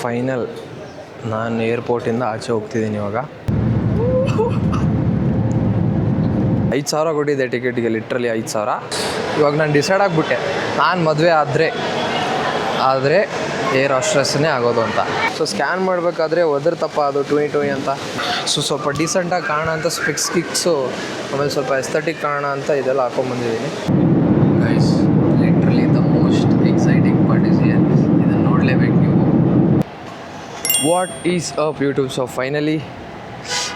Final ನಾನು ಏರ್ಪೋರ್ಟಿಂದ ಆಚೆ ಹೋಗ್ತಿದ್ದೀನಿ ಇವಾಗ. 5,000 ಕೊಟ್ಟಿದ್ದೆ ಟಿಕೆಟಿಗೆ, ಲಿಟ್ರಲಿ 5,000. ಇವಾಗ ನಾನು ಡಿಸೈಡ್ ಆಗಿಬಿಟ್ಟೆ, ನಾನು ಮದುವೆ ಆದರೆ ಏರ್ ಹಾಸ್ಟೆಸ್ನೇ ಆಗೋದು ಅಂತ. ಸೊ ಸ್ಕ್ಯಾನ್ ಮಾಡಬೇಕಾದ್ರೆ ಒದರ್ತಪ್ಪ ಅದು ಟುಯಿ ಅಂತ. ಸೊ ಸ್ವಲ್ಪ ಡೀಸೆಂಟಾಗಿ ಕಾಣೋ ಅಂತ ಸ್ಪೆಕ್ಸ್ ಕಿಕ್ಸು, ಆಮೇಲೆ ಸ್ವಲ್ಪ ಎಸ್ಥೆಟಿಕ್ ಕಾಣೋಣ ಅಂತ ಇದೆಲ್ಲ ಹಾಕೊಂಡ್ಬಂದಿದ್ದೀನಿ. Guys, literally the most exciting part is here. ಇದನ್ನು ನೋಡಲೇಬೇಕು ನೀವು. What is up YouTube? So finally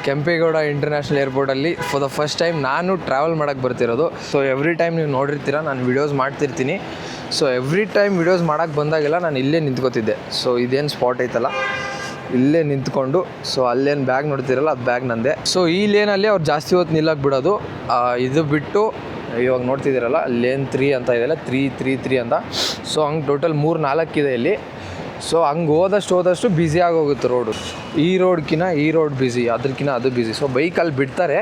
Kempegowda international ಏರ್ಪೋರ್ಟಲ್ಲಿ ಫಾರ್ ದ ಫಸ್ಟ್ ಟೈಮ್ ನಾನು ಟ್ರಾವೆಲ್ ಮಾಡೋಕ್ಕೆ ಬರ್ತಿರೋದು. ಸೊ ಎವ್ರಿ ಟೈಮ್ ನೀವು ನೋಡಿರ್ತೀರ, ನಾನು ವೀಡಿಯೋಸ್ ಮಾಡ್ತಿರ್ತೀನಿ. ಸೊ ಎವ್ರಿ ಟೈಮ್ ವೀಡಿಯೋಸ್ ಮಾಡೋಕ್ಕೆ ಬಂದಾಗೆಲ್ಲ ನಾನು ಇಲ್ಲೇ ನಿಂತ್ಕೋತಿದ್ದೆ. ಸೊ ಇದೇನು ಸ್ಪಾಟ್ ಐತಲ್ಲ, ಇಲ್ಲೇ ನಿಂತ್ಕೊಂಡು, ಸೊ ಅಲ್ಲೇನು ಬ್ಯಾಗ್ ನೋಡ್ತಿರಲ್ಲ, ಅದು ಬ್ಯಾಗ್ ನಂದೆ. ಸೊ ಈ ಲೇನಲ್ಲಿ ಅವ್ರು ಜಾಸ್ತಿ ಹೊತ್ತು ನಿಲ್ಲಕ್ಕೆ ಬಿಡೋದು. ಇದು ಬಿಟ್ಟು ಇವಾಗ ನೋಡ್ತಿದ್ದೀರಲ್ಲ, ಲೇನ್ 3 ಅಂತ ಇದೆಯಲ್ಲ, 3 ಅಂತ. ಸೊ ಹಂಗೆ ಟೋಟಲ್ 3-4 ಇದೆ ಇಲ್ಲಿ. ಸೊ ಹಂಗೆ ಹೋದಷ್ಟು ಬ್ಯುಸಿ ಆಗೋಗುತ್ತೆ ರೋಡು. ಈ ರೋಡ್ ಬ್ಯುಸಿ, ಅದಕ್ಕಿಂತ ಅದು ಬ್ಯುಸಿ. ಸೊ ಬೈಕಲ್ಲಿ ಬಿಡ್ತಾರೆ,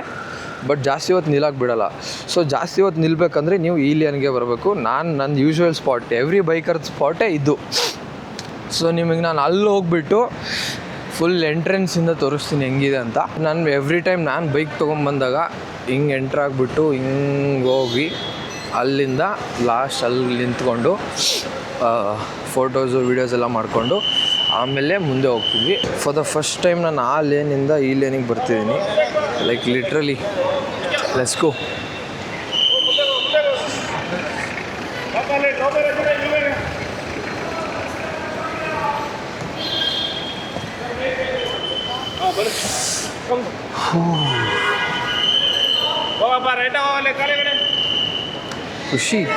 ಬಟ್ ಜಾಸ್ತಿ ಹೊತ್ತು ನಿಲ್ಲಕ್ಕೆ ಬಿಡೋಲ್ಲ. ಸೊ ಜಾಸ್ತಿ ಹೊತ್ತು ನಿಲ್ಲಬೇಕಂದ್ರೆ ನೀವು ಈ ಲೇನ್ಗೆ ಬರಬೇಕು. ನನ್ನ ಯೂಶ್ವಲ್ ಸ್ಪಾಟ್, ಎವ್ರಿ ಬೈಕರ್ ಸ್ಪಾಟೇ ಇದು. ಸೊ ನಿಮಗೆ ನಾನು ಅಲ್ಲಿ ಹೋಗ್ಬಿಟ್ಟು ಫುಲ್ ಎಂಟ್ರೆನ್ಸಿಂದ ತೋರಿಸ್ತೀನಿ ಹೆಂಗಿದೆ ಅಂತ. ನಾನು ಎವ್ರಿ ಟೈಮ್ ನಾನು ಬೈಕ್ ತೊಗೊಂಬಂದಾಗ ಹಿಂಗೆ ಎಂಟ್ರಾಗ್ಬಿಟ್ಟು ಹಿಂಗೆ ಹೋಗಿ ಅಲ್ಲಿಂದ ಲಾಸ್ಟ್ ಅಲ್ಲಿ ನಿಂತ್ಕೊಂಡು ಫೋಟೋಸು ವೀಡಿಯೋಸ್ ಎಲ್ಲ ಮಾಡಿಕೊಂಡು ಆಮೇಲೆ ಮುಂದೆ ಹೋಗ್ತಿದ್ವಿ. ಫಾರ್ ದ ಫಸ್ಟ್ ಟೈಮ್ ನಾನು ಆ ಲೇನಿಂದ ಈ ಲೇನಿಗೆ ಬರ್ತಿದ್ದೀನಿ. Like literally let's go.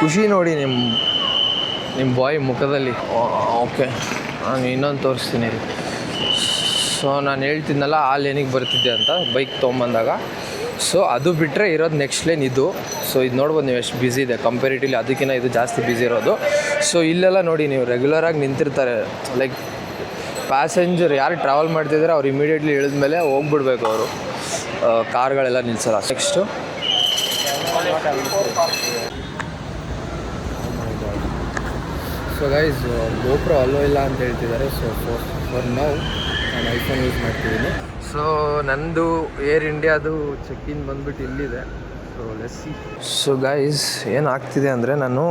ಖುಷಿ ನೋಡಿ ನಿಮ್ಮ ಬಾಯ್ ಮುಖದಲ್ಲಿ. ಓಕೆ, ನಾನು ಇನ್ನೊಂದು ತೋರಿಸ್ತೀನಿ. ಸೊ ನಾನು ಹೇಳ್ತಿದ್ನಲ್ಲ ಆ ಲೇನಿಗೆ ಬರ್ತಿದ್ದೆ ಅಂತ ಬೈಕ್ ತೊಗೊಂಬಂದಾಗ. ಸೊ ಅದು ಬಿಟ್ಟರೆ ಇರೋದು ನೆಕ್ಸ್ಟ್ ಲೇನ್ ಇದು. ಸೊ ಇದು ನೋಡ್ಬೋದು ನೀವು ಎಷ್ಟು ಬ್ಯುಸಿ ಇದೆ ಕಂಪೇರಿಟಿವ್ಲಿ, ಅದಕ್ಕಿಂತ ಇದು ಜಾಸ್ತಿ ಬ್ಯುಸಿ ಇರೋದು. ಸೊ ಇಲ್ಲೆಲ್ಲ ನೋಡಿ ನೀವು ರೆಗ್ಯುಲರಾಗಿ ನಿಂತಿರ್ತಾರೆ. ಲೈಕ್ ಪ್ಯಾಸೆಂಜರ್ ಯಾರು ಟ್ರಾವೆಲ್ ಮಾಡ್ತಿದ್ದಾರೆ ಅವ್ರು ಇಮಿಡಿಯೇಟ್ಲಿ ಇಳಿದ್ಮೇಲೆ ಹೋಗ್ಬಿಡ್ಬೇಕು ಅವರು, ಕಾರ್ಗಳೆಲ್ಲ ನಿಲ್ಸಲ್ಲ. ನೆಕ್ಸ್ಟು ಸೊ ಗೈಸ್, ಗೋಪ್ರೋ ಅಲ್ಲೋ ಇಲ್ಲ ಅಂತ ಹೇಳ್ತಿದ್ದಾರೆ. ಸೊ ಫಾರ್ ನೌ ನಾನು ಐಫೋನ್ ಯೂಸ್ ಮಾಡ್ತಿದ್ದೀನಿ. ಸೊ ನಂದು ಏರ್ ಇಂಡಿಯಾದು ಚೆಕ್-ಇನ್ ಬಂದುಬಿಟ್ಟು ಇಲ್ಲಿದೆ. So let's C. So guys, ಏನಾಗ್ತಿದೆ ಅಂದರೆ ನಾನು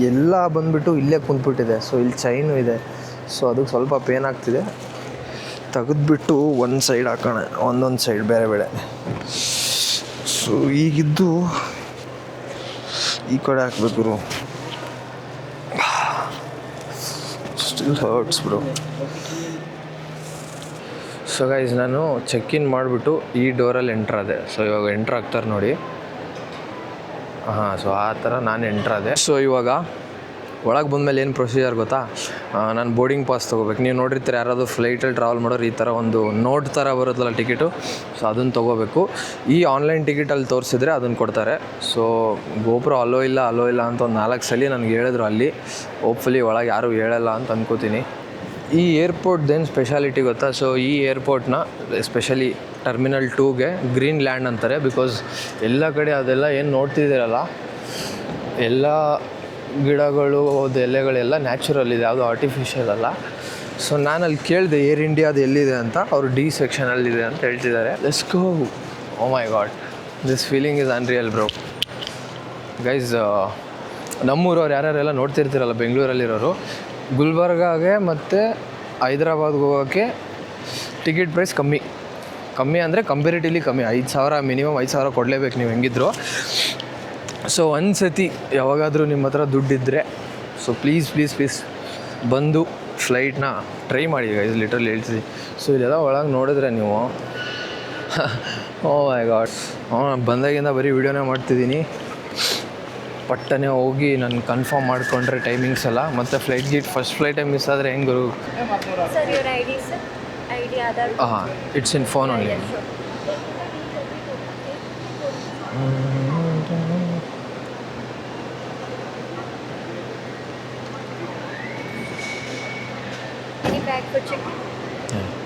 ಎಲ್ಲ ಬಂದುಬಿಟ್ಟು ಇಲ್ಲೇ ಕುಂತ್ಬಿಟ್ಟಿದೆ. ಸೊ ಇಲ್ಲಿ ಚೈನು ಇದೆ. ಸೊ ಅದಕ್ಕೆ ಸ್ವಲ್ಪ ಪೇನ್ ಆಗ್ತಿದೆ. ತೆಗೆದ್ಬಿಟ್ಟು ಒಂದು ಸೈಡ್ ಹಾಕೋಣ, ಒಂದೊಂದು ಸೈಡ್ ಬೇರೆ. ಸೊ ಈಗಿದ್ದು ಈ ಕಡೆ ಹಾಕ್ಬೇಕು. Still hurts bro. So guys, ನಾನು ಚೆಕ್-ಇನ್ ಮಾಡಿಬಿಟ್ಟು ಈ ಡೋರಲ್ಲಿ ಎಂಟ್ರಾದೆ. ಸೊ ಇವಾಗ ಆಗ್ತಾರೆ ನೋಡಿ. ಸೊ ಆ ಥರ ನಾನು ಎಂಟ್ರಾದೆ. ಸೊ ಇವಾಗ ಒಳಗೆ ಬಂದಮೇಲೆ ಏನು ಪ್ರೊಸೀಜರ್ ಗೊತ್ತಾ? ನಾನು ಬೋರ್ಡಿಂಗ್ ಪಾಸ್ ತೊಗೋಬೇಕು. ನೀವು ನೋಡಿರ್ತೀರ, ಯಾರಾದರೂ ಫ್ಲೈಟಲ್ಲಿ ಟ್ರಾವೆಲ್ ಮಾಡೋರು ಈ ಥರ ಒಂದು ನೋಟ್ ಥರ ಬರುತ್ತಲ್ಲ ಟಿಕೆಟು. ಸೊ ಅದನ್ನು ತೊಗೋಬೇಕು. ಈ ಆನ್ಲೈನ್ ಟಿಕೆಟಲ್ಲಿ ತೋರಿಸಿದ್ರೆ ಅದನ್ನು ಕೊಡ್ತಾರೆ. ಸೊ ಗೋಪ್ರೋ ಅಲೋ ಇಲ್ಲ ಅಂತ ಒಂದು 4 ಸಲ ನನಗೆ ಹೇಳಿದ್ರು ಅಲ್ಲಿ. ಹೋಪ್ಫುಲಿ ಒಳಗೆ ಯಾರೂ ಹೇಳಲ್ಲ ಅಂತ ಅಂದ್ಕೋತೀನಿ. ಈ ಏರ್ಪೋರ್ಟ್ದೇನು ಸ್ಪೆಷಾಲಿಟಿ ಗೊತ್ತಾ? ಸೊ ಈ ಏರ್ಪೋರ್ಟ್ನ ಎಸ್ಪೆಷಲಿ ಟರ್ಮಿನಲ್ 2ಗೆ ಗ್ರೀನ್ ಲ್ಯಾಂಡ್ ಅಂತಾರೆ. ಬಿಕಾಸ್ ಎಲ್ಲ ಕಡೆ ಅದೆಲ್ಲ ಏನು ನೋಡ್ತಿದ್ದೀರಲ್ಲ, ಎಲ್ಲ ಗಿಡಗಳು, ಎಲೆಗಳೆಲ್ಲ ನ್ಯಾಚುರಲ್ ಇದೆ, ಯಾವುದು ಆರ್ಟಿಫಿಷಿಯಲ್ ಅಲ್ಲ. ಸೊ ನಾನು ಅಲ್ಲಿ ಕೇಳಿದೆ ಏರ್ ಇಂಡಿಯಾದು ಎಲ್ಲಿದೆ ಅಂತ. ಅವರು ಡಿ ಸೆಕ್ಷನಲ್ಲಿದೆ ಅಂತ ಹೇಳ್ತಿದ್ದಾರೆ. Let's go. Oh my god, this feeling is unreal bro. Guys, ನಮ್ಮೂರವ್ರು ಯಾರ್ಯಾರೆಲ್ಲ ನೋಡ್ತಿರ್ತೀರಲ್ಲ, ಬೆಂಗಳೂರಲ್ಲಿರೋರು, ಗುಲ್ಬರ್ಗಾಗೆ ಮತ್ತು ಹೈದ್ರಾಬಾದ್ಗೆ ಹೋಗೋಕ್ಕೆ ಟಿಕೆಟ್ ಪ್ರೈಸ್ ಕಮ್ಮಿ ಅಂದರೆ ಕಂಪೇರಿಟಿವ್ಲಿ ಕಮ್ಮಿ. 5,000 ಮಿನಿಮಮ್ 5,000 ಕೊಡಲೇಬೇಕು ನೀವು ಹೆಂಗಿದ್ರು. ಸೊ ಒಂದು ಸತಿ ಯಾವಾಗಾದರೂ ನಿಮ್ಮ ಹತ್ರ ದುಡ್ಡಿದ್ದರೆ ಸೊ ಪ್ಲೀಸ್ ಬಂದು ಫ್ಲೈಟ್ನ ಟ್ರೈ ಮಾಡಿ ಗೈಸ್, ಲಿಟ್ರಲಿ ಹೇಳ್ತೀವಿ. ಸೊ ಇದೆಲ್ಲ ಒಳಗೆ ನೋಡಿದ್ರೆ ನೀವು ಓ ಮೈ ಗಾಡ್, ಬಂದಾಗಿಂದ ಬರೀ ವೀಡಿಯೋನೇ ಮಾಡ್ತಿದ್ದೀನಿ. ಪಟ್ಟನೆ ಹೋಗಿ ನಾನು ಕನ್ಫರ್ಮ್ ಮಾಡಿಕೊಂಡ್ರೆ ಟೈಮಿಂಗ್ಸ್ ಎಲ್ಲ, ಮತ್ತು ಫಸ್ಟ್ ಫ್ಲೈಟೇ ಮಿಸ್ ಆದರೆ ಹೆಂಗೆ ಗುರು? ಹಾಂ, ಇಟ್ಸ್ ಇನ್ ಫೋನ್ ಓನ್ಲಿ.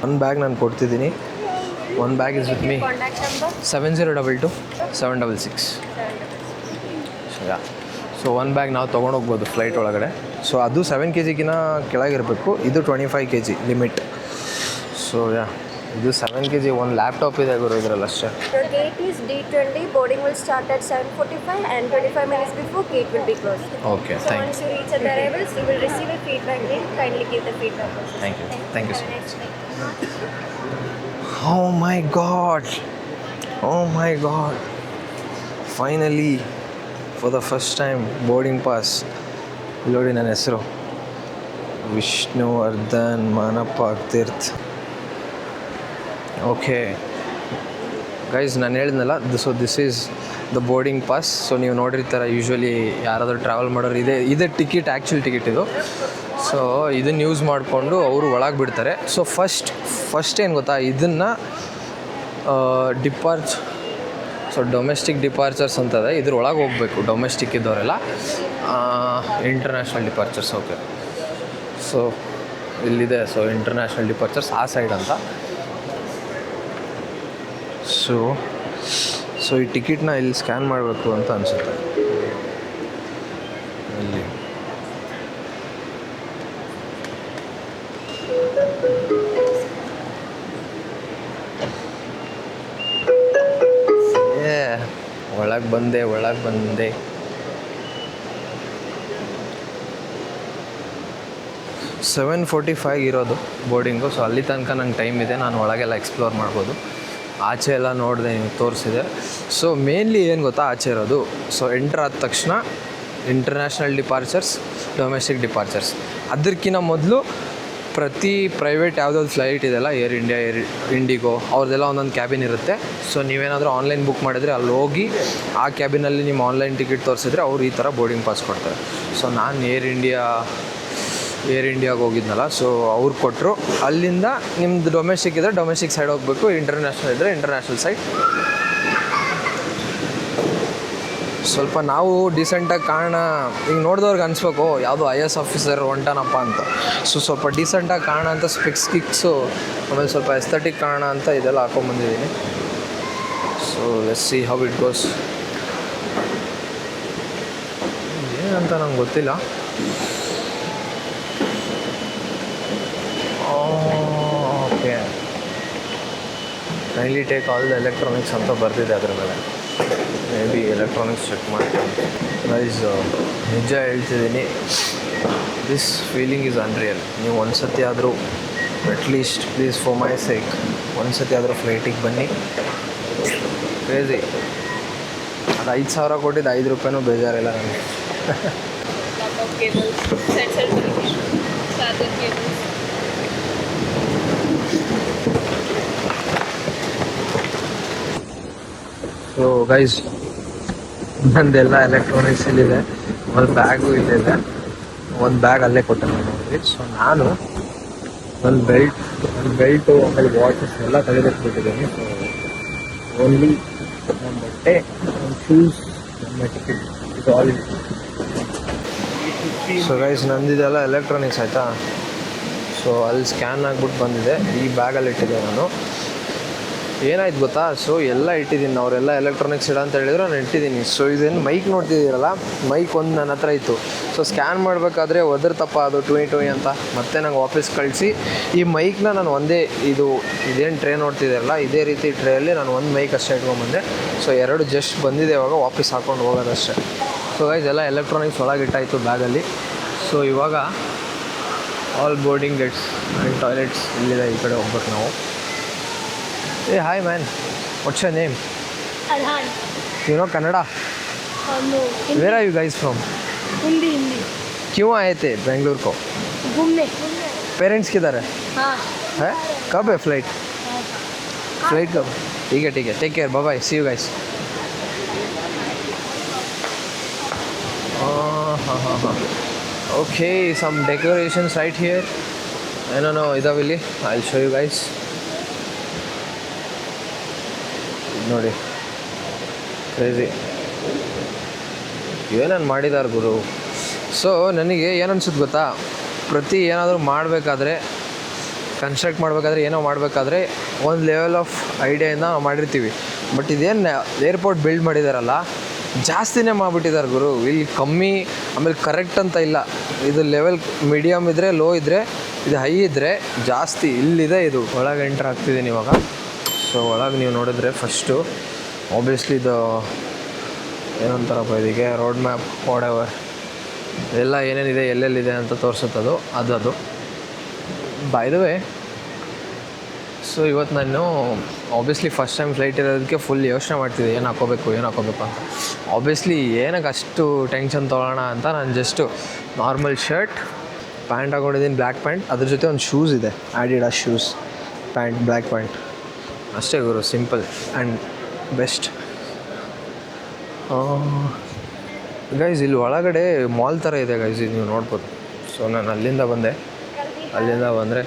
ಒಂದು ಬ್ಯಾಗ್ ನಾನು ಕೊಡ್ತಿದ್ದೀನಿ. ಒಂದು bag is with me. 7022 766. So ಒಂದು ಬ್ಯಾಗ್ ನಾವು ತೊಗೊಂಡೋಗ್ಬೋದು ಫ್ಲೈಟ್ ಒಳಗಡೆ. ಸೊ ಅದು 7 kg ಕೆಳಗಿರಬೇಕು. ಇದು 25 kg ಲಿಮಿಟ್. ಸೊ ಯಾ, ಇದು 7 kg ಒಂದು ಲ್ಯಾಪ್ಟಾಪ್ ಇದೆ ಗುರು ಇದರಲ್ಲಿ ಅಷ್ಟೇ. The gate is D20. Boarding will start at 7:45 and 25 minutes before gate will be closed. Okay, So thank once you reach at the arrivals, you will receive a feedback link. Kindly give the feedback. Also. Thank you. Thank you so Have a nice day. Oh my god. Oh my god. Finally, for the first time, boarding pass. ನೋಡಿ ನನ್ನ ಹೆಸರು Vishnuvardhan Manappa Teerth. Okay guys, ನಾನು ಹೇಳಿದ್ನಲ್ಲ, this is the boarding pass. So ನೀವು ನೋಡಿರ್ತಾರೆ usually ಯಾರಾದರೂ travel ಮಾಡೋರು ಇದೇ ticket, actual ticket ಇದು. ಸೊ ಇದನ್ನು ಯೂಸ್ ಮಾಡಿಕೊಂಡು ಅವರು ಒಳಗೆ ಬಿಡ್ತಾರೆ. ಸೊ ಫಸ್ಟ್ ಏನು ಗೊತ್ತಾ, ಇದನ್ನು ಸೊ ಡೊಮೆಸ್ಟಿಕ್ ಡಿಪಾರ್ಚರ್ಸ್ ಅಂತದೆ, ಇದ್ರ ಒಳಗೆ ಹೋಗಬೇಕು ಡೊಮೆಸ್ಟಿಕ್ ಇದ್ದವರೆಲ್ಲ. International departures, okay. ಸೊ ಇಲ್ಲಿದೆ, ಸೊ ಇಂಟರ್ನ್ಯಾಷನಲ್ ಡಿಪಾರ್ಚರ್ಸ್ ಆ ಸೈಡ್ ಅಂತ. ಸೊ ಈ ಟಿಕೆಟ್ನ ಇಲ್ಲಿ ಸ್ಕ್ಯಾನ್ ಮಾಡಬೇಕು ಅಂತ ಅನಿಸುತ್ತೆ. ಇಲ್ಲಿ ಒಳಗೆ ಬಂದೆ. 7:45 ಇರೋದು ಬೋರ್ಡಿಂಗು. ಸೊ ಅಲ್ಲಿ ತನಕ ನಂಗೆ ಟೈಮ್ ಇದೆ, ನಾನು ಒಳಗೆಲ್ಲ ಎಕ್ಸ್ಪ್ಲೋರ್ ಮಾಡ್ಬೋದು. ಆಚೆ ಎಲ್ಲ ನೋಡಿದೆ, ನಿಮ್ಗೆ ತೋರಿಸಿದೆ. ಸೊ ಮೇನ್ಲಿ ಏನು ಗೊತ್ತಾ ಆಚೆ ಇರೋದು, ಸೊ ಎಂಟ್ರ್ ಆದ ತಕ್ಷಣ ಇಂಟರ್ನ್ಯಾಷನಲ್ ಡಿಪಾರ್ಚರ್ಸ್, ಡೊಮೆಸ್ಟಿಕ್ ಡಿಪಾರ್ಚರ್ಸ್. ಅದಕ್ಕಿಂತ ಮೊದಲು ಪ್ರತಿ ಪ್ರೈವೇಟ್ ಯಾವುದಾದ್ರು ಫ್ಲೈಟ್ ಇದೆಲ್ಲ, ಏರ್ ಇಂಡಿಯಾ, ಇಂಡಿಗೋ, ಅವ್ರದ್ದೆಲ್ಲ ಒಂದೊಂದು ಕ್ಯಾಬಿನ್ ಇರುತ್ತೆ. ಸೊ ನೀವೇನಾದರೂ ಆನ್ಲೈನ್ ಬುಕ್ ಮಾಡಿದರೆ ಅಲ್ಲಿ ಹೋಗಿ ಆ ಕ್ಯಾಬಿನಲ್ಲಿ ನಿಮ್ಮ ಆನ್ಲೈನ್ ಟಿಕೆಟ್ ತೋರಿಸಿದ್ರೆ ಅವ್ರು ಈ ಥರ ಬೋರ್ಡಿಂಗ್ ಪಾಸ್ ಕೊಡ್ತಾರೆ. ಸೊ ನಾನು ಏರ್ ಇಂಡಿಯಾಗೆ ಹೋಗಿದ್ನಲ್ಲ, ಸೊ ಅವ್ರು ಕೊಟ್ಟರು. ಅಲ್ಲಿಂದ ನಿಮ್ಮದು ಡೊಮೆಸ್ಟಿಕ್ ಇದ್ದರೆ ಡೊಮೆಸ್ಟಿಕ್ ಸೈಡ್ ಹೋಗಬೇಕು, ಇಂಟರ್ನ್ಯಾಷನಲ್ ಇದ್ದರೆ ಇಂಟರ್ನ್ಯಾಷನಲ್ ಸೈಡ್. ಸ್ವಲ್ಪ ನಾವು ಡೀಸೆಂಟಾಗಿ ಕಾರಣ ಈಗ ನೋಡಿದವ್ರಿಗೆ ಅನಿಸ್ಬೇಕು ಯಾವುದೋ IAS ಆಫೀಸರ್ ಹೊಂಟಾನಪ್ಪ ಅಂತ. ಸೊ ಸ್ವಲ್ಪ ಡೀಸೆಂಟಾಗಿ ಕಾರಣ ಅಂತ ಸ್ಕಿಕ್ಸು, ಆಮೇಲೆ ಸ್ವಲ್ಪ ಎಸ್ಥೆಟಿಕ್ ಕಾರಣ ಅಂತ ಇದೆಲ್ಲ ಹಾಕೊಂಬಂದಿದ್ದೀನಿ. So let's see how it goes. ಏನಂತ ನಂಗೆ ಗೊತ್ತಿಲ್ಲ. Okay, kindly take all the electronics ಅಂತ ಬರ್ತಿದೆ ಅದ್ರ ಮೇಲೆ. ಮೇ ಬಿ ಎಲೆಕ್ಟ್ರಾನಿಕ್ಸ್ ಚೆಕ್ ಮಾಡ್ತೀನಿ. ಗೈಸ್, ನಿಜ ಹೇಳ್ತಿದ್ದೀನಿ, ದಿಸ್ ಫೀಲಿಂಗ್ ಈಸ್ ಅನ್ರಿಯಲ್. ನೀವು ಒಂದು ಸತಿ ಆದರೂ at least please for my sake ಒಂದು ಸತಿ ಆದರೂ ಫ್ಲೈಟಿಗೆ ಬನ್ನಿ. ಕ್ರೇಜಿ. ಅದು 5,000 ಕೊಟ್ಟಿದ್ದು 5 ರೂಪಾಯಿನೂ ಬೇಜಾರಿಲ್ಲ ನನಗೆ. ಸೊ ಗೈಸ್, ನಂದೆಲ್ಲ ಎಲೆಕ್ಟ್ರಾನಿಕ್ಸ್ ಇಲ್ಲಿದೆ. ಒಂದು ಬ್ಯಾಗು ಇಲ್ಲಿದೆ, ಒಂದು ಬ್ಯಾಗ್ ಅಲ್ಲೇ ಕೊಟ್ಟೆ ನೋಡಿ. ಸೊ ನಾನು ನನ್ನ ಬೆಲ್ಟು ಆಮೇಲೆ ವಾಚಸ್ ಎಲ್ಲ ತೆಗೆದಿಟ್ಬಿಟ್ಟಿದ್ದೀನಿ. ಸೊ ಓನ್ಲಿ ನನ್ನ ಬಟ್ಟೆ, ನನ್ನ ಶೂಸ್, ನನ್ನ ಟಿಕೆಟ್, ಇದು ಆಲ್. ಸೊ ಗೈಸ್, ನಂದಿದೆಲ್ಲ ಎಲೆಕ್ಟ್ರಾನಿಕ್ಸ್ ಆಯಿತಾ. ಸೊ ಅಲ್ಲಿ ಸ್ಕ್ಯಾನ್ ಆಗಿಬಿಟ್ಟು ಬಂದಿದೆ, ಈ ಬ್ಯಾಗಲ್ಲಿ ಇಟ್ಟಿದ್ದೆ ನಾನು. ಏನಾಯ್ತು ಗೊತ್ತಾ, ಸೊ ಎಲ್ಲ ಇಟ್ಟಿದ್ದೀನಿ, ಅವರೆಲ್ಲ ಎಲೆಕ್ಟ್ರಾನಿಕ್ಸ್ ಇಡ ಅಂತ ಹೇಳಿದ್ರು, ನಾನು ಇಟ್ಟಿದ್ದೀನಿ. ಸೊ ಇದೇನು ಮೈಕ್ ನೋಡ್ತಿದ್ದೀರಲ್ಲ, ಮೈಕ್ ಒಂದು ನನ್ನ ಹತ್ರ ಇತ್ತು. ಸೊ ಸ್ಕ್ಯಾನ್ ಮಾಡಬೇಕಾದ್ರೆ ಒದರ್ತಪ್ಪ ಅದು ಟುಯ್ ಅಂತ ಮತ್ತೆ ನಂಗೆ ವಾಪಸ್ ಕಳಿಸಿ ಈ ಮೈಕ್ನ ನಾನು ಇದೇನು ಟ್ರೇ ನೋಡ್ತಿದ್ದೀರಲ್ಲ, ಇದೇ ರೀತಿ ಟ್ರೇಯಲ್ಲಿ ನಾನು ಒಂದು ಮೈಕ್ ಅಷ್ಟೇ ಇಟ್ಕೊಂಡ್ಬಂದೆ. ಸೊ 2 ಜಸ್ಟ್ ಬಂದಿದೆ, ಇವಾಗ ವಾಪಸ್ ಹಾಕ್ಕೊಂಡು ಹೋಗೋದಷ್ಟೇ. ಸೊ ಗೈಸ್, ಎಲ್ಲ ಎಲೆಕ್ಟ್ರಾನಿಕ್ಸ್ ಒಳಗೆ ಇಟ್ಟಾಯಿತು ಬ್ಯಾಗಲ್ಲಿ. ಸೊ ಇವಾಗ all boarding Gates and toilets ಇಲ್ಲಿದೆ. ಈ ಕಡೆ ಹೋಗ್ಬೇಕು ನಾವು. Hey, hi man. What's your name? Adhan. You know Kannada? No. Where are you guys from? Hindi. क्यों आए थे बेंगलुरु को? घूमने. पेरेंट्स किधर है? हाँ. है? कब है फ्लाइट? फ्लाइट कब? ठीक है. Take care. Bye. See you guys. हाँ. Okay, some decorations right here. I don't know. Idavili. I'll show you guys. ನೋಡಿ, ಕ್ರೇಜಿ ಏನನ್ನು ಮಾಡಿದಾರೆ ಗುರು. ಸೊ ನನಗೆ ಏನನ್ಸುತ್ತೆ ಗೊತ್ತಾ, ಪ್ರತಿ ಏನಾದರೂ ಮಾಡಬೇಕಾದ್ರೆ, ಕನ್ಸ್ಟ್ರಕ್ಟ್ ಮಾಡಬೇಕಾದ್ರೆ, ಏನೋ ಮಾಡಬೇಕಾದ್ರೆ ಒಂದು ಲೆವೆಲ್ ಆಫ್ ಐಡಿಯಾಯಿಂದ ನಾವು ಮಾಡಿರ್ತೀವಿ. ಬಟ್ ಇದೇನು ಏರ್ಪೋರ್ಟ್ ಬಿಲ್ಡ್ ಮಾಡಿದಾರಲ್ಲ, ಜಾಸ್ತಿನೇ ಮಾಡಿಬಿಟ್ಟಿದ್ದಾರೆ ಗುರು. ಇಲ್ಲಿ ಕಮ್ಮಿ ಆಮೇಲೆ ಕರೆಕ್ಟ್ ಅಂತ ಇಲ್ಲ. ಇದು ಲೆವೆಲ್ ಮೀಡಿಯಮ್ ಇದ್ದರೆ, ಲೋ ಇದ್ದರೆ, ಇದು ಹೈ ಇದ್ದರೆ ಜಾಸ್ತಿ. ಇಲ್ಲಿದೆ ಇದು. ಒಳಗೆ ಎಂಟ್ರ್ ಆಗ್ತಿದ್ದೀನಿ ಇವಾಗ. ಸೊ ಒಳಗೆ ನೀವು ನೋಡಿದ್ರೆ ಫಸ್ಟು ಆಬ್ವಿಯಸ್ಲಿ ಇದು ಏನಂತಾರಪ್ಪ ಇದಕ್ಕೆ, ರೋಡ್ ಮ್ಯಾಪ್, ವಾಡೆವರ್ ಎಲ್ಲ ಏನೇನಿದೆ ಎಲ್ಲೆಲ್ಲಿದೆ ಅಂತ ತೋರಿಸುತ್ತದು ಅದು. ಬೈ ದ ವೇ, ಸೊ ಇವತ್ತು ನಾನು ಆಬ್ವಿಯಸ್ಲಿ ಫಸ್ಟ್ ಟೈಮ್ ಫ್ಲೈಟ್ ಇರೋದಕ್ಕೆ ಫುಲ್ ಯೋಚನೆ ಮಾಡ್ತಿದ್ದೆ ಏನು ಹಾಕೋಬೇಕು ಅಂತ. ಆಬ್ವಿಯಸ್ಲಿ ಏನಕ್ಕೆ ಅಷ್ಟು ಟೆನ್ಷನ್ ತೊಗೊಳ್ಳೋಣ ಅಂತ ನಾನು ಜಸ್ಟು ನಾರ್ಮಲ್ ಶರ್ಟ್, ಪ್ಯಾಂಟ್ ಹಾಕೊಂಡಿದ್ದೀನಿ, ಬ್ಲ್ಯಾಕ್ ಪ್ಯಾಂಟ್, ಅದ್ರ ಜೊತೆ ಒಂದು ಶೂಸ್ ಇದೆ, Adidas shoes, pant, black pant, ಅಷ್ಟೇ ಗುರು. Simple and best. ಗೈಸ್ ಇಲ್ಲಿ ಒಳಗಡೆ ಮಾಲ್ ಥರ ಇದೆ ಗೈಸ್, ಇದು ನೀವು ನೋಡ್ಬೋದು. ಸೊ ನಾನು ಅಲ್ಲಿಂದ ಬಂದರೆ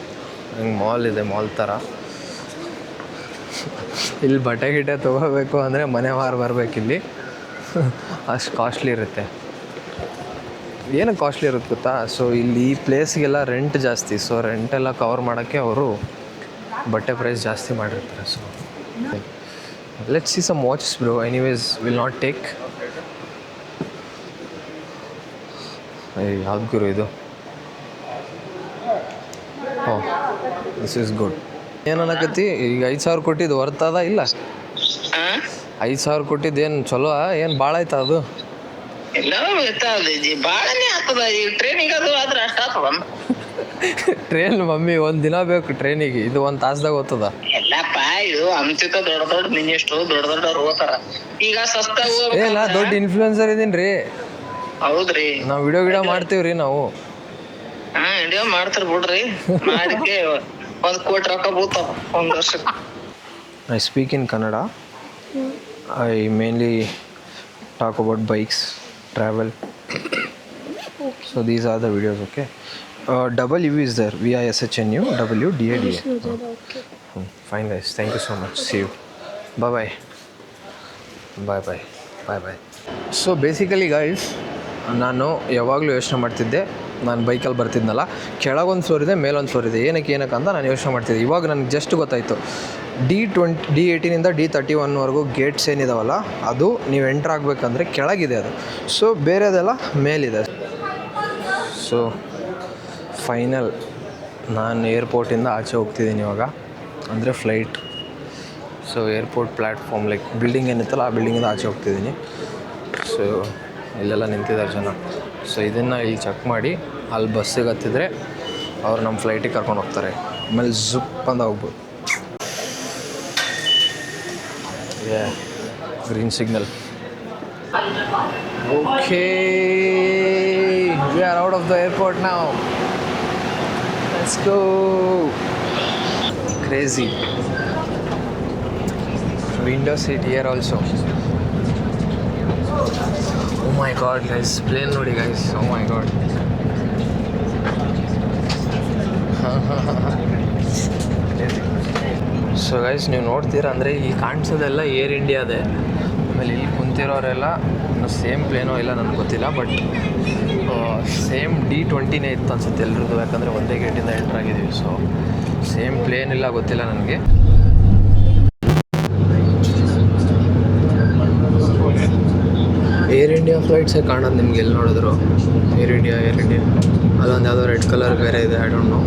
ಹಿಂಗೆ ಮಾಲ್ ಇದೆ, ಮಾಲ್ ಥರ. ಇಲ್ಲಿ ಬಟ್ಟೆ ಗಿಟ್ಟೆ ತೊಗೋಬೇಕು ಅಂದರೆ ಮನೆ ವಾರ ಬರಬೇಕಿಲ್ಲಿ. ಅಷ್ಟು ಕಾಸ್ಟ್ಲಿ ಇರುತ್ತೆ. ಏನಕ್ಕೆ ಕಾಸ್ಟ್ಲಿ ಇರುತ್ತೆ ಗೊತ್ತಾ? ಸೊ ಇಲ್ಲಿ ಈ ಪ್ಲೇಸ್ಗೆಲ್ಲ ರೆಂಟ್ ಜಾಸ್ತಿ. ಸೊ ರೆಂಟೆಲ್ಲ ಕವರ್ ಮಾಡೋಕ್ಕೆ ಅವರು ಬಟ್ಟೆ ಪ್ರೈಸ್ ಜಾಸ್ತಿ ಮಾಡಿರ್ತಾರೆ. So let's see some watches bro. Anyways will not take. ಯಾವ್ದು ಗುರು ಇದು? Oh, this is good. ಏನು ಅನ್ನಕತ್ತಿ ಈಗ? 5,000 ಕೊಟ್ಟಿದ್ದು ವರ್ತದ ಇಲ್ಲ? 5,000 ಕೊಟ್ಟಿದ್ದು ಏನು ಚಲೋ? ಏನು ಭಾಳ ಆಯ್ತಾ ಅದು? ಟ್ರೈನ್ ಮಮ್ಮಿ ಒಂದು ದಿನ ಬೇಕು ಟ್ರೈನಿಗೆ, ಇದು 1 ತಾಸ್ದಾಗ ಹೋಗ್ತದ. ಎಲ್ಲಪ್ಪ ಇದು ಅಂತಿತ ದೊಡ್ಡ ಮಿನಿಸ್ಟ್ರು ದೊಡ್ಡವ್ರು ಹೋಗ್ತಾರ. ಈಗ ಸಸ್ತ ನಾ ದೊಡ್ಡ ಇನ್ಫ್ಲುಯೆನ್ಸರ್ ಇದೀನಿ ರೀ. ಹೌದ್ರಿ, ನಾವು ವಿಡಿಯೋ ಮಾಡ್ತೀವ್ರಿ ನಾವು. ವಿಡಿಯೋ ಮಾಡ್ತಾರ ಬಿಡ್ರಿ. ಮಾಡಿಕೆ 1 ಕೋಟಿ ರೊಕ್ಕ ಬೀಳ್ತಾವ 1 ವರ್ಷಕ್ಕೆ. I speak in Kannada. I mainly talk about bikes, travel. So these are the videos, okay? W is there, VISHNU, W DADA. Fine guys, thank you so much. See you. Bye bye. So basically guys, ನಾನು ಯಾವಾಗಲೂ ಯೋಚನೆ ಮಾಡ್ತಿದ್ದೆ, ನಾನು ಬೈಕಲ್ಲಿ ಬರ್ತಿದ್ನಲ್ಲ, ಕೆಳಗೊಂದು floor ಇದೆ, ಮೇಲೊಂದು floor ಇದೆ, ಏನಕ್ಕೆ ಅಂತ ನಾನು ಯೋಚನೆ ಮಾಡ್ತಿದ್ದೆ. ಇವಾಗ ನನಗೆ ಜಸ್ಟ್ ಗೊತ್ತಾಯಿತು. D18 D31ವರೆಗೂ ಗೇಟ್ಸ್ ಏನಿದಾವಲ್ಲ, ಅದು ನೀವು ಎಂಟ್ರ್ ಆಗಬೇಕಂದ್ರೆ ಕೆಳಗಿದೆ ಅದು. ಸೊ ಬೇರೆದೆಲ್ಲ ಮೇಲಿದೆ. ಸೊ ಫೈನಲ್ ನಾನು ಏರ್ಪೋರ್ಟಿಂದ ಆಚೆ ಹೋಗ್ತಿದ್ದೀನಿ ಇವಾಗ, ಅಂದರೆ flight. So airport platform like building ಏನಿತ್ತಲ್ಲ, ಆ ಬಿಲ್ಡಿಂಗಿಂದ ಆಚೆ ಹೋಗ್ತಿದ್ದೀನಿ. ಸೊ ಇಲ್ಲೆಲ್ಲ ನಿಂತಿದ್ದಾರೆ ಜನ. ಸೊ ಇದನ್ನು ಇಲ್ಲಿ ಚೆಕ್ ಮಾಡಿ ಅಲ್ಲಿ ಬಸ್ಸಿಗೆ ಹತ್ತಿದ್ರೆ ಅವ್ರು ನಮ್ಮ ಫ್ಲೈಟಿಗೆ ಕರ್ಕೊಂಡು ಹೋಗ್ತಾರೆ. ಆಮೇಲೆ ಝುಪ್ ಅಂತ ಹೋಗ್ಬೋದು. Green signal. Okay, we are out of the airport ನಾವು. Let's go. Crazy window seat here also. Oh my god guys, plane ನೋಡಿ guys. Oh my god. So guys ನೀವು ನೋಡ್ತೀರಾ ಅಂದರೆ ಇಲ್ಲಿ ಕಾಣಿಸೋದೆಲ್ಲ ಏರ್ ಇಂಡಿಯಾದೆ. ಆಮೇಲೆ ಇಲ್ಲಿ ಕುಂತಿರೋರೆಲ್ಲ ಸೇಮ್ ಪ್ಲೇನೋ ಇಲ್ಲ ನನಗೆ ಗೊತ್ತಿಲ್ಲ, ಬಟ್ ಸೇಮ್ D20ನೇ ಇತ್ತು ಅನ್ಸುತ್ತೆ ಎಲ್ರದ್ದು, ಯಾಕಂದರೆ ಒಂದೇ ಗೇಟಿಂದ ಎಂಟ್ರ್ ಆಗಿದ್ದೀವಿ. ಸೊ ಸೇಮ್ ಪ್ಲೇನ್ ಇಲ್ಲ, ಗೊತ್ತಿಲ್ಲ ನನಗೆ. ಏರ್ ಇಂಡಿಯಾ ಫ್ಲೈಟ್ಸೇ ಕಾಣೋದು ನಿಮ್ಗೆ ಎಲ್ಲಿ ನೋಡಿದ್ರು. ಏರ್ ಇಂಡಿಯಾ ಅಲ್ಲೊಂದು ಯಾವುದೋ ರೆಡ್ ಕಲರ್ ಬೇರೆ ಇದೆ, I don't know.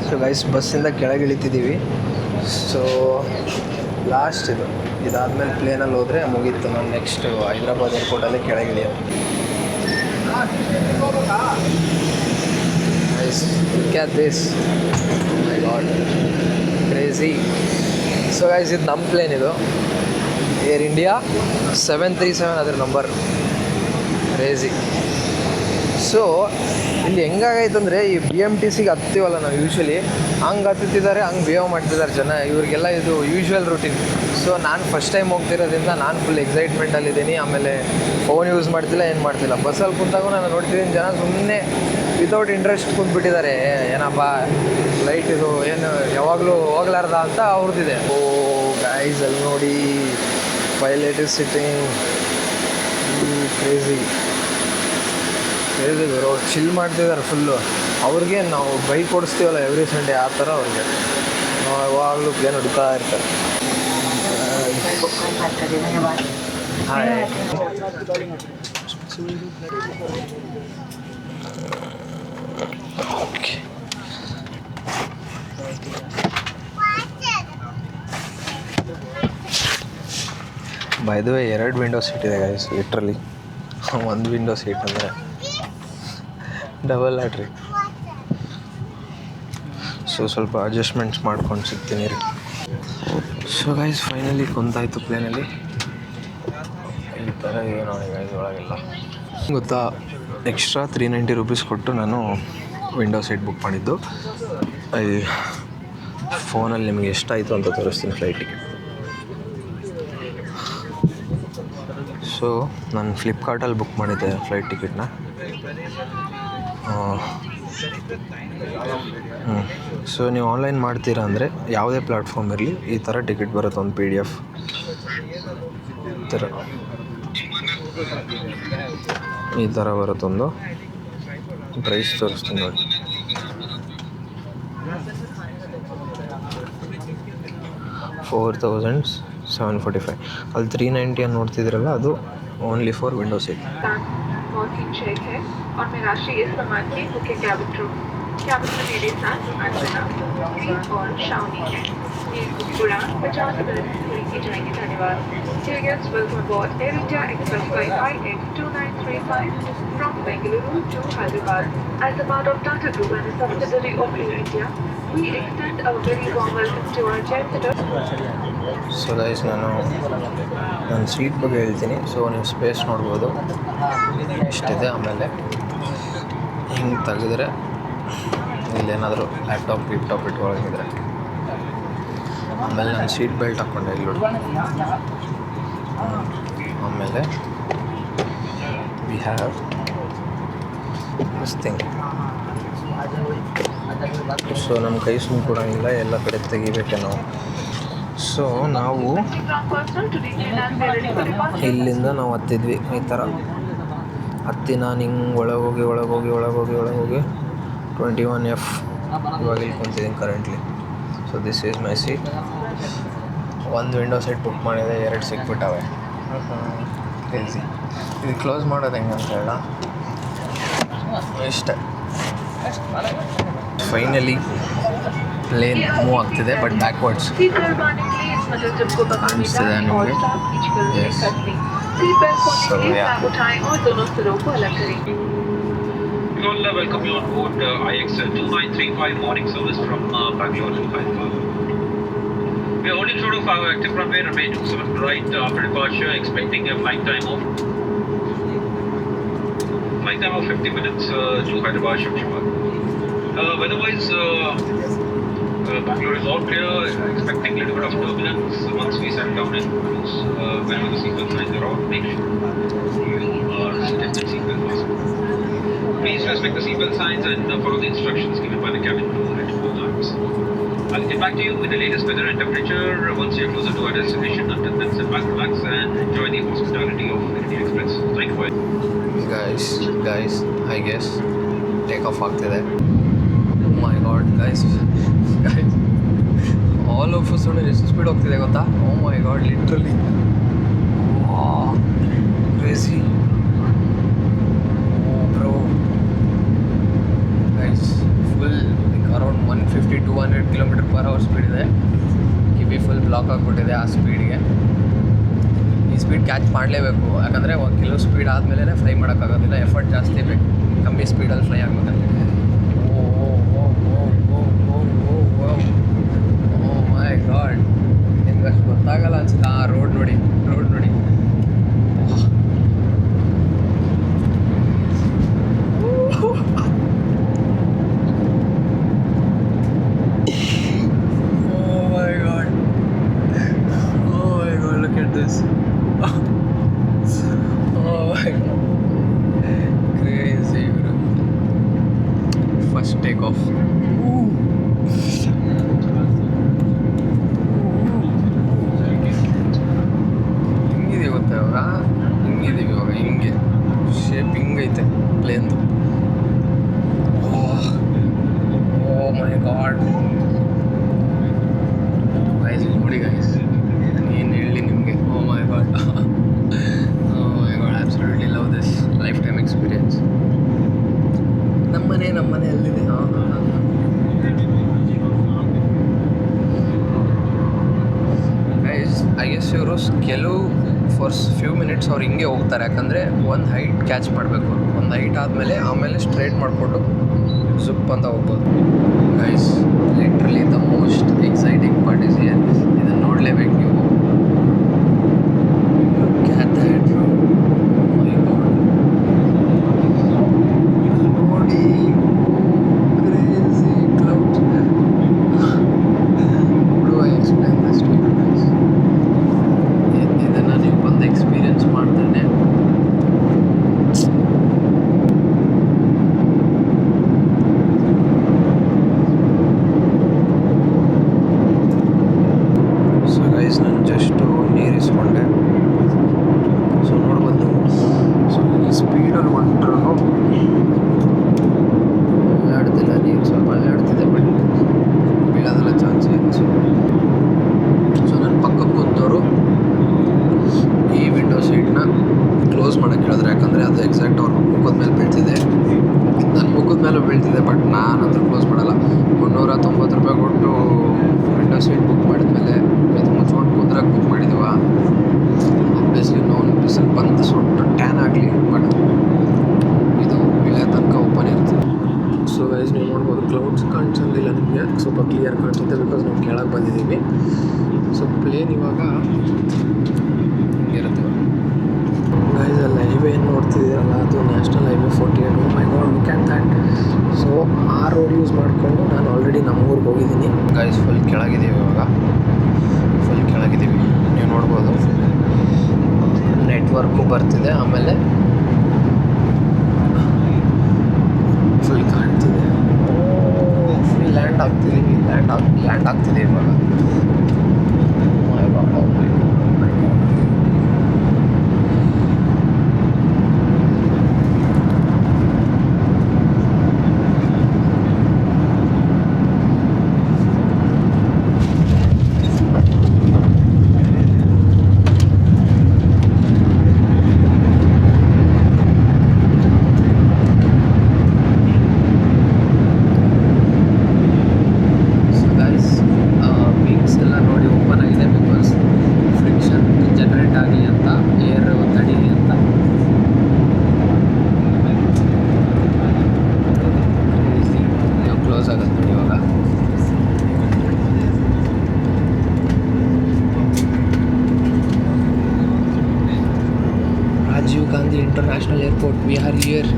So guys ಬಸ್ಸಿಂದ ಕೆಳಗೆ ಇಳಿತಿದ್ದೀವಿ. ಸೊ ಲಾಸ್ಟ್ ಇದಾದಮೇಲೆ ಪ್ಲೇನಲ್ಲಿ ಹೋದರೆ ಮುಗೀತು. ನಾನು ನೆಕ್ಸ್ಟ್ ಹೈದ್ರಾಬಾದ್ ಏರ್ಪೋರ್ಟಲ್ಲೇ ಕೆಳಗೆ ಇಳಿಯೋದು. Guys look at this, my god, crazy. So guys ಇದು ನಮ್ಮ ಪ್ಲೇನ್, ಇದು ಏರ್ ಇಂಡಿಯಾ 737 ಅದರ ನಂಬರ್. ಕ್ರೇಜಿ. ಸೊ ಇಲ್ಲಿ ಹೆಂಗಾಗೈತೆ ಅಂದರೆ, ಈ BMTCಗೆ ಹತ್ತೀವಲ್ಲ ನಾವು ಯೂಶ್ವಲಿ, ಹಂಗೆ ಹತ್ತುತ್ತಿದ್ದಾರೆ, ಹಂಗೆ ಬಿಹೇವ್ ಮಾಡ್ತಿದ್ದಾರೆ ಜನ. ಇವ್ರಿಗೆಲ್ಲ ಇದು ಯೂಶ್ವಲ್ ರೂಟೀನ್. ಸೊ ನಾನು ಫಸ್ಟ್ ಟೈಮ್ ಹೋಗ್ತಿರೋದ್ರಿಂದ ನಾನು ಫುಲ್ ಎಕ್ಸೈಟ್ಮೆಂಟಲ್ಲಿದ್ದೀನಿ. ಆಮೇಲೆ ಫೋನ್ ಯೂಸ್ ಮಾಡ್ತಿಲ್ಲ, ಏನು ಮಾಡ್ತಿಲ್ಲ. ಬಸ್ಸಲ್ಲಿ ಕುಂತಾಗೂ ನಾನು ನೋಡ್ತಿದ್ದೀನಿ ಜನ ಸುಮ್ಮನೆ ವಿತೌಟ್ ಇಂಟ್ರೆಸ್ಟ್ ಕುಂತ್ಬಿಟ್ಟಿದ್ದಾರೆ. ಏನಪ್ಪ ಫ್ಲೈಟ್ ಇದು ಏನು ಯಾವಾಗಲೂ ಹೋಗ್ಲಾರ್ದ ಅಂತ ಅವ್ರದ್ದಿದೆ. ಓ ಗೈಸ್ ಅಲ್ಲಿ ನೋಡಿ, ಪೈಲಟ್ ಇಸ್ ಸಿಟ್ಟಿಂಗ್. ಕ್ರೇಜಿ ಅವರು ಚಿಲ್ ಮಾಡ್ತಿದ್ದಾರೆ ಫುಲ್ಲು. ಅವ್ರಿಗೆ ನಾವು ಬೈಕ್ ಓಡಿಸ್ತೀವಲ್ಲ ಎವ್ರಿ ಸಂಡೇ, ಆ ಥರ ಅವ್ರಿಗೆ ಯಾವಾಗಲೂ ಪ್ಲೇನ್ ಹುಡುಕ್ತಾ ಇರ್ತಾರೆ. Hi. Okay. By the way 2 window seat ಇದೆ ಗೈಸ್, ಲಿಟ್ರಲಿ. ಒಂದು ವಿಂಡೋ ಸೀಟ್ ಅಂದರೆ ಡಬಲ್ ಲ್ಯಾಟ್ರಿ. ಸೊ ಸ್ವಲ್ಪ ಅಡ್ಜಸ್ಟ್ಮೆಂಟ್ಸ್ ಮಾಡ್ಕೊಂಡು ಸಿಗ್ತೀನಿ ರೀ. ಸೊ ಗೈಸ್ ಫೈನಲಿ ಕುಂತಾಯಿತು ಪ್ಲೇನಲ್ಲಿ. ಈ ಥರ ಇದೆ ನೋಡಿ ಗೈಸ್ ಒಳಗೆಲ್ಲ. ಗೊತ್ತಾ, ಎಕ್ಸ್ಟ್ರಾ 390 ರೂಪೀಸ್ ಕೊಟ್ಟು ನಾನು ವಿಂಡೋ ಸೀಟ್ ಬುಕ್ ಮಾಡಿದ್ದು. ಫೋನಲ್ಲಿ ನಿಮಗೆ ಎಷ್ಟಾಯಿತು ಅಂತ ತೋರಿಸ್ತೀನಿ ಫ್ಲೈಟ್ ಟಿಕೆಟ್. ಸೊ ನಾನು ಫ್ಲಿಪ್ಕಾರ್ಟಲ್ಲಿ ಬುಕ್ ಮಾಡಿದ್ದೆ ಫ್ಲೈಟ್ ಟಿಕೆಟ್ನ. ಸೊ ನೀವು ಆನ್ಲೈನ್ ಮಾಡ್ತೀರಾ ಅಂದರೆ ಯಾವುದೇ ಪ್ಲ್ಯಾಟ್ಫಾರ್ಮ್ ಇರಲಿ ಈ ಥರ ಟಿಕೆಟ್ ಬರುತ್ತೆ, ಒಂದು PDF ಈ ಥರ ಬರುತ್ತೊಂದು. ಪ್ರೈಸ್ ತೋರಿಸ್ತೀನಿ ನೋಡಿ. $4,745. ಅಲ್ಲಿ 390 ಅಂತ ನೋಡ್ತಿದ್ರಲ್ಲ, ಅದು ಓನ್ಲಿ ಫಾರ್ ವಿಂಡೋ ಸೀಟ್. और मैं राष्ट्रीय सम्मान के मुख्य कैबिन क्रू कैबिन में मेरे साथ अर्चना और शावनी है। ये उड़ान 50 मिनट पूरी की जाएगी। धन्यवाद। Dear guests, welcome aboard Air India Express flight IX2935 from Bengaluru to Hyderabad. As a part of Tata Group and a subsidiary of Air India, we extend a very warm welcome to our jet setters. So guys ನಾನು seat ಬಗ್ಗೆ ಹೇಳ್ತೀನಿ. So ನೀವು space ನೋಡ್ಬೋದು ಇಷ್ಟಿದೆ. ಆಮೇಲೆ ಹಿಂಗೆ ತೆಗೆದ್ರೆ ಇಲ್ಲೇನಾದರೂ laptop ಇಟ್ಕೊಳ್ಳೋಂಗಿದ್ರೆ. ಆಮೇಲೆ ನಾನು ಸೀಟ್ ಬೆಲ್ಟ್ ಹಾಕ್ಕೊಂಡೆ ಇಲ್ಲಿ ನೋಡಿ. ಆಮೇಲೆ we have this thing. So ನಮ್ಮ ಕೈ ಸುಮ್ಮನೆ ಕೊಡೋಂಗಿಲ್ಲ, ಎಲ್ಲ ಕಡೆ ತೆಗಿಬೇಕೆ ನಾವು. ಸೊ ನಾವು ಇಲ್ಲಿಂದ ನಾವು ಹತ್ತಿದ್ವಿ. ಈ ಥರ ಹತ್ತಿ ನಾನು ಹಿಂಗೆ ಒಳಗೋಗಿ 21F ಇವಾಗ ಇಲ್ಲಿ ಕುಂತಿದ್ದೀನಿ currently. So this is my seat. ಒಂದು ವಿಂಡೋ ಸೀಟ್ ಬುಕ್ ಮಾಡಿದೆ, 2 ಸಿಕ್ಬಿಟ್ಟವೆ. ಕ್ರೇಜಿ. ಇದು ಕ್ಲೋಸ್ ಮಾಡೋದು ಹೆಂಗೆ ಅಂತ ಹೇಳ ಇಷ್ಟೇ. ಫೈನಲಿ ಪ್ಲೇನ್ ಮೂವ್ ಆಗ್ತಿದೆ, ಬಟ್ ಬ್ಯಾಕ್ವರ್ಡ್ಸ್ ಕಾಣಿಸ್ತಿದೆ ನಿಮಗೆ. Yes. So welcome you on board IX2935 morning service from Bangalore to Hyderabad. We are holding short of our active runway, runway 27 right after departure, expecting a flight time of 50 minutes to Hyderabad Shamshabad. Otherwise, Bangalore is all clear, expecting a little bit of turbulence once we settle down in cruise. Whenever the seatbelt signs are out, make sure you are seated with seatbelt fastened. Please respect the seatbelt signs and follow the instructions given by the cabin crew at all times. I'll get back to you with the latest weather and temperature once you're closer to our destination. Until then, sit back, relax and enjoy the hospitality of Indian Express. Thank you. guys, I guess take off ಆಗ್ತಿದೆ. My god guys, all of sudden ಎಷ್ಟು speed ಹೋಗ್ತಿದೆ ಗೊತ್ತಾ? Oh my god, literally crazy. Bro guys, full around 150-200 km/h speed ಇದೆ. ಕಿವಿ full block ಆಗಿಬಿಟ್ಟಿದೆ ಆ ಸ್ಪೀಡ್ಗೆ. ಈ speed catch ಮಾಡಲೇಬೇಕು, ಯಾಕಂದರೆ ಕೆಲವು ಸ್ಪೀಡ್ ಆದಮೇಲೆ ಫ್ಲೈ ಮಾಡೋಕ್ಕಾಗೋದಿಲ್ಲ. ಎಫರ್ಟ್ ಜಾಸ್ತಿ ಬೇಕು ಕಮ್ಮಿ ಸ್ಪೀಡಲ್ಲಿ ಫ್ಲೈ ಆಗಬೇಕಂದ್ರೆ. ಓ ಮೈ ಗಾಡ್, ನಿಮ್ಗೆ ಅಷ್ಟು ಗೊತ್ತಾಗಲ್ಲ ಅನ್ಸುತ್ತೆ. ರೋಡ್ ನೋಡಿ. Crazy, bro. First take off. ಹಿಂಗಿದೆ ಗೊತ್ತಾ ಇವಾಗ? ಹಿಂಗಿದೀವಿ ಇವಾಗ, ಹಿಂಗೆ ಶೇಪ್ ಹಿಂಗೈತೆ ಪ್ಲೇನ್ದು. ಓ ಮೈ ಗಾಡ್, ನಮ್ಮನೆ ಅಲ್ಲಿದೆ. ಹಾಂ ಐ ಗೆಸ್ ಇವರು ಕೆಲವು ಫಾರ್ ಫ್ಯೂ ಮಿನಿಟ್ಸ್ ಅವ್ರು ಹಿಂಗೆ ಹೋಗ್ತಾರೆ, ಯಾಕಂದರೆ ಒಂದು ಹೈಟ್ ಕ್ಯಾಚ್ ಮಾಡಬೇಕು. ಒಂದು ಹೈಟ್ ಆಮೇಲೆ ಸ್ಟ್ರೈಟ್ ಮಾಡಿಕೊಂಡು ಜುಪ್ ಅಂತ ಹೋಗ್ಬೋದು. Guys literally the most exciting part is here. ಇದನ್ನು ನೋಡಲೇಬೇಕು ನೀವು. Look at that, bro. Oh my God. ನೋಡಿ, crazy clouds. How do I explain this to you guys? ಇದನ್ನು ನೀವು ಬಂದು ಎಕ್ಸ್ಪೀರಿಯನ್ಸ್ ಮಾಡ್ತಾನೆ ಸೊ ಗೈಸ್ ನಾನು ಜಸ್ಟು ನೀರಿಸ್ಕೊಂಡೆ. ಸೊ ನೋಡ್ಬೋದು ನೀವು. ಸೊ ಈ ಸ್ಪೀಡಲ್ಲಿ ಹೊಂಟ್ರು ಅಲ್ಲಾಡ್ತಿಲ್ಲ, ನೀರು ಸ್ವಲ್ಪ ಅಲ್ಲಾಡ್ತಿದೆ, ಬಟ್ ಬೀಳೋದೆಲ್ಲ ಚಾನ್ಸ್ ಇದೆ. ಸೊ ನನ್ನ ಪಕ್ಕಕ್ಕೆ ಕೂತವರು ಈ ವಿಂಡೋ ಸೀಟ್ನ ಕ್ಲೋಸ್ ಮಾಡೋಕ್ಕೆ ಹೇಳಿದ್ರು, ಯಾಕಂದರೆ ಅದು ಎಕ್ಸಾಕ್ಟ್ ಅವ್ರ ಮುಖದ ಮೇಲೆ ಬೀಳ್ತಿದೆ. ನನ್ನ ಮುಖದ ಮೇಲೂ ಬೀಳ್ತಿದೆ, ಬಟ್ ನಾನು ಅದ್ರ ಕ್ಲೋಸ್ ಮಾಡಲ್ಲ. 390 ರೂಪಾಯಿ ಕೊಟ್ಟು ವಿಂಡೋ ಸೀಟ್ ಬುಕ್ ಮಾಡಿದ್ಮೇಲೆ ಇದು ಮುಚ್ಕೊಂಡು ಕುಂದ್ರಾಗ ಬುಕ್ ಮಾಡಿದ್ದೀವ. ಆಬ್ವಿಯಸ್ಲಿ ನೋನ್ ಬಿಸಿಲು ಬಂದು ಸುಟ್ಟು ಟ್ಯಾನ್ ಆಗಲಿ, ಬಟ್ ಇದು ಇಳಿಯೋ ತನಕ ಓಪನ್ ಇರ್ತದೆ. ಸೊ ಗೈಸ್ ನೀವು ನೋಡ್ಬೋದು, ಕ್ಲೌಡ್ಸ್ ಕಾಣಿಸೋದಿಲ್ಲ ನಿಮಗೆ, ಸ್ವಲ್ಪ ಕ್ಲಿಯರ್ ಕಾಣಿಸುತ್ತೆ ಬಿಕಾಸ್ ನಾವು ಕೆಳಗೆ ಬಂದಿದ್ದೀವಿ. ಸೊ ಪ್ಲೇನ್ ಇವಾಗ ಹಿಂಗಿರುತ್ತೆ. ಗೈಸ್ ಅಲ್ಲಿ ಹೈವೇ ಏನು ನೋಡ್ತಿದ್ದೀರಲ್ಲ, ಅದು national highway 48. Oh my god, look at that. So ಆ ರೋಡ್ ಯೂಸ್ ಮಾಡಿಕೊಂಡು ನಾನು ಆಲ್ರೆಡಿ ನಮ್ಮ ಊರಿಗೆ ಹೋಗಿದ್ದೀನಿ. ಗೈಸ್ ಫುಲ್ ಕೆಳಗಿದ್ದೀವಿ ಇವಾಗ, ಫುಲ್ ಕೆಳಗಿದ್ದೀವಿ. ನೀವು ನೋಡ್ಬೋದು ನೆಟ್ವರ್ಕು ಬರ್ತಿದೆ, ಆಮೇಲೆ ಫುಲ್ ಕಾಣ್ತಿದೆ. ಫುಲ್ ಲ್ಯಾಂಡ್ ಆಗ್ತಿದ್ದೀವಿ, ಲ್ಯಾಂಡ್ ಆಗ್ತಿದೆ ಇವಾಗ. International airport, we are here.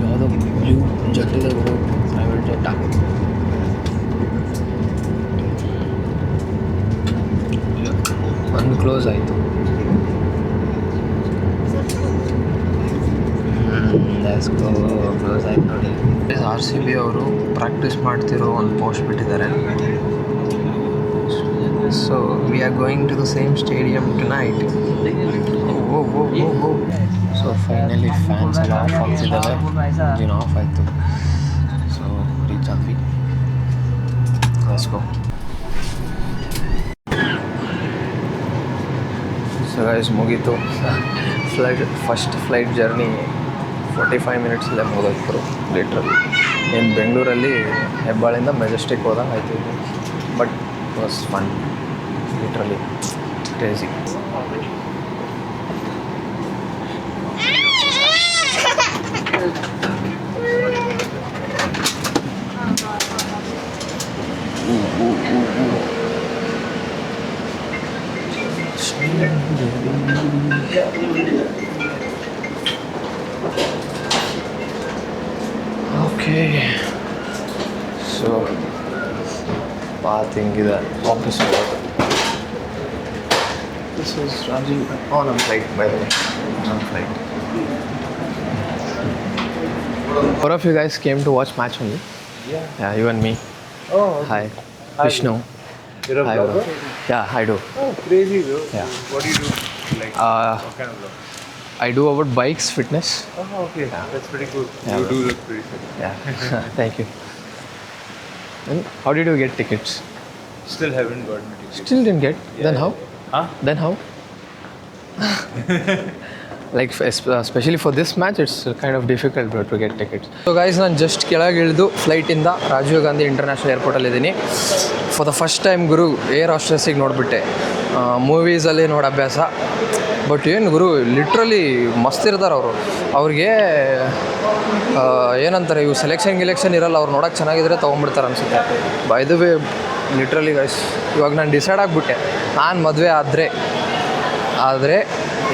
ಯಾವುದೋ ಬ್ಲೂ ಜೆಟ್ ಇದೆ ಬಿಡು, ಪ್ರೈವೇಟ್ ಜೆಟ್ಟಾ. ಒಂದು ಕ್ಲೋಸ್ ಆಯಿತು. ಕ್ಲೋಸ್ ಆಯ್ತು ನೋಡಿ. RCB ಅವರು ಪ್ರಾಕ್ಟೀಸ್ ಮಾಡ್ತಿರೋ ಒಂದು ಪೋಸ್ಟ್ ಬಿಟ್ಟಿದ್ದಾರೆ. So we are going to the same stadium tonight. So finally fans ಎಲ್ಲ ಆಫ್ ಆಗ್ತಿದ್ದಾವೆ, ಇಂಜಿನ್ ಆಫ್ ಆಯಿತು. ಸೊ ರೀಚ್ ಆದ್ವಿ. Let's go. ಸೊ ಗೈಸ್ ಮುಗೀತು ಫಸ್ಟ್ ಫ್ಲೈಟ್ ಜರ್ನಿ. 45 ಮಿನಿಟ್ಸಲ್ಲೇ ಮುಗಿದ್ರು ಲಿಟ್ರಲಿ. ಏನು ಬೆಂಗಳೂರಲ್ಲಿ ಹೆಬ್ಬಾಳಿಂದ ಮೆಜೆಸ್ಟಿಕ್ ಹೋದಂಗೆ ಆಯಿತು. But it was fun, literally crazy. Okay, so path ಹಿಂಗಿದೆ ಆಫೀಸ್ ಹೋಗೋದು. This is Rajiv on flight, by the way, on flight. Four of you guys came to watch match only? Yeah, you and me. Oh, okay. Hi, Vishnu. You're a Hi, vlogger? bro. Yeah, I do. Oh, crazy, bro. Yeah. What do you do? Like, what kind of vlog? I do about bikes, fitness. Oh, okay. Yeah. That's pretty cool. Yeah, You bro. do look pretty fit. Yeah, thank you. And how did you get tickets? Still haven't got my ticket. Still didn't get? Yeah, Then how? Huh? Then how? Like specially for this match it's kind of difficult to get tickets. So guys, ನಾನು just ಕೆಳಗೆ ಇಳಿದು ಫ್ಲೈಟಿಂದ Rajiv Gandhi international ಏರ್ಪೋರ್ಟಲ್ಲಿದ್ದೀನಿ. For the first time ಗುರು air ಹಾಸ್ಟೆಸ್ಸಿಗೆ ನೋಡಿಬಿಟ್ಟೆ. ಮೂವೀಸಲ್ಲಿ ನೋಡಿ ಅಭ್ಯಾಸ, ಬಟ್ ಏನು ಗುರು ಲಿಟ್ರಲಿ ಮಸ್ತ್ ಇರ್ತಾರೆ ಅವರು. ಅವ್ರಿಗೆ ಏನಂತಾರೆ, ಇವು ಸೆಲೆಕ್ಷನ್ ಇರಲ್ಲ, ಅವ್ರು ನೋಡೋಕೆ ಚೆನ್ನಾಗಿದ್ರೆ ತೊಗೊಂಡ್ಬಿಡ್ತಾರೆ ಅನಿಸುತ್ತೆ. By the way literally guys, ಇವಾಗ ನಾನು ಡಿಸೈಡ್ ಆಗಿಬಿಟ್ಟೆ, ನಾನು ಮದುವೆ ಆದರೆ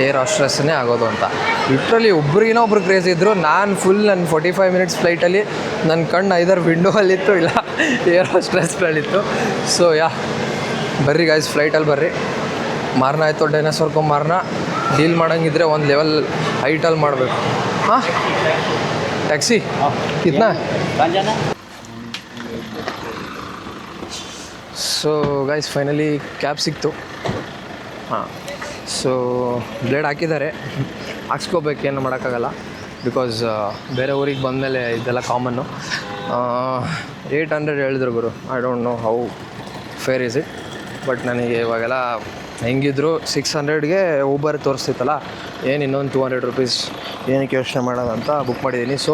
ಏರ್ ಹಾಸ್ಟೆಸ್ನೇ ಆಗೋದು ಅಂತ. ಲಿಟ್ರಲಿ ಒಬ್ರಿಗಿನ ಒಬ್ರು ಕ್ರೇಜ್ ಇದ್ದರು. ನಾನು ಫುಲ್ ನನ್ನ 45 ಮಿನಿಟ್ಸ್ ಫ್ಲೈಟಲ್ಲಿ ನನ್ನ ಕಣ್ಣು ಐದರ್ ವಿಂಡೋವಲ್ಲಿತ್ತು, ಇಲ್ಲ ಏರ್ ಹಾಸ್ಟೆಸ್ಗಳಲ್ಲಿತ್ತು. ಸೊ ಬರ್ರಿ ಗೈಸ್, ಫ್ಲೈಟಲ್ಲಿ ಬರ್ರಿ. ಮಾರನ ಆಯಿತು, ಡೈನೋಸಾರ್ ಮಾರನ ಡೀಲ್ ಮಾಡೋಂಗಿದ್ರೆ ಒಂದು ಲೆವೆಲ್ ಹೈಟಲ್ಲಿ ಮಾಡಬೇಕು. ಹಾಂ, ಟ್ಯಾಕ್ಸಿ ಕಿತ್ನಾ? ಸೊ ಗೈಸ್, ಫೈನಲಿ ಕ್ಯಾಬ್ ಸಿಕ್ತು. ಹಾಂ, ಸೊ ಬ್ಲೇಡ್ ಹಾಕಿದ್ದಾರೆ, ಹಾಕ್ಸ್ಕೋಬೇಕೇನು ಮಾಡೋಕ್ಕಾಗಲ್ಲ. ಬಿಕಾಸ್ ಬೇರೆ ಊರಿಗೆ ಬಂದಮೇಲೆ ಇದೆಲ್ಲ ಕಾಮನ್ನು. 800 ಹೇಳಿದ್ರು ಗುರು. I don't know how fair is it, but ನನಗೆ ಇವಾಗೆಲ್ಲ ಹೆಂಗಿದ್ರು 600ಗೆ ಊಬರ್ ತೋರಿಸ್ತಿತ್ತಲ್ಲ, ಏನು ಇನ್ನೊಂದು 200 ರೂಪೀಸ್ ಏನಕ್ಕೆ ಯೋಚನೆ ಮಾಡೋದಂತ ಬುಕ್ ಮಾಡಿದ್ದೀನಿ. So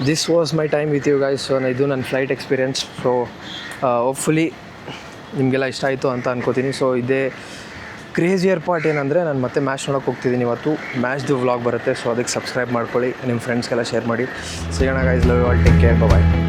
this was my time with you guys. So ಇದು ನನ್ನ ಫ್ಲೈಟ್ ಎಕ್ಸ್ಪೀರಿಯನ್ಸ್. ಸೊ ಹೋಪ್ಫುಲಿ ನಿಮಗೆಲ್ಲ ಇಷ್ಟ ಆಯಿತು ಅಂತ ಅನ್ಕೋತೀನಿ. ಸೊ ಇದೇ ಕ್ರೇಜಿಯರ್ ಪಾರ್ಟ್ ಏನಂದರೆ, ನಾನು ಮತ್ತೆ ಮ್ಯಾಚ್ ನೋಡೋಕೆ ಹೋಗ್ತಿದ್ದೀನಿ ಇವತ್ತು. ಮ್ಯಾಚ್ದು ವ್ಲಾಗ್ ಬರುತ್ತೆ, ಸೊ ಅದಕ್ಕೆ ಸಬ್ಸ್ಕ್ರೈಬ್ ಮಾಡ್ಕೊಳ್ಳಿ, ನಿಮ್ಮ ಫ್ರೆಂಡ್ಸ್ಗೆಲ್ಲ ಶೇರ್ ಮಾಡಿ. ಸಿಗೋಣ guys, love you all, take care, bye.